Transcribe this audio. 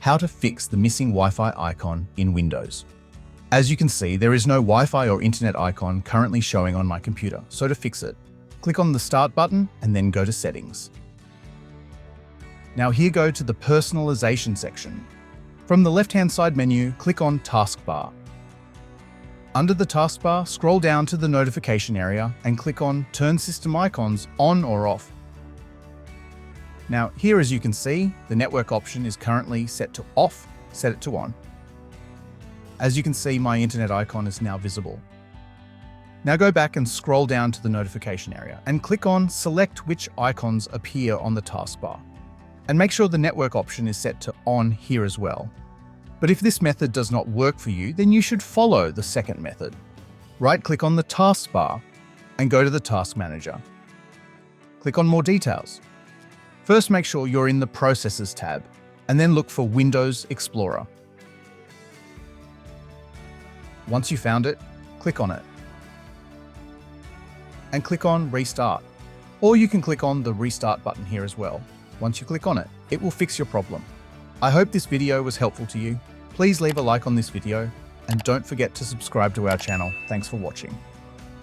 how to fix the missing Wi-Fi icon in Windows. As you can see, there is no Wi-Fi or internet icon currently showing on my computer, so to fix it, click on the Start button and then go to Settings. Now here go to the Personalization section. From the left-hand side menu, click on Taskbar. Under the taskbar, scroll down to the notification area and click on Turn System Icons on or off. Now here, as you can see, the network option is currently set to off. Set it to on. As you can see, my internet icon is now visible. Now go back and scroll down to the notification area and click on Select which icons appear on the taskbar. And make sure the network option is set to on here as well. But if this method does not work for you, then you should follow the second method. Right-click on the taskbar and go to the Task Manager. Click on More Details. First, make sure you're in the Processes tab, and then look for Windows Explorer. Once you found it, click on it. And click on Restart. Or you can click on the Restart button here as well. Once you click on it, it will fix your problem. I hope this video was helpful to you. Please leave a like on this video and don't forget to subscribe to our channel. Thanks for watching.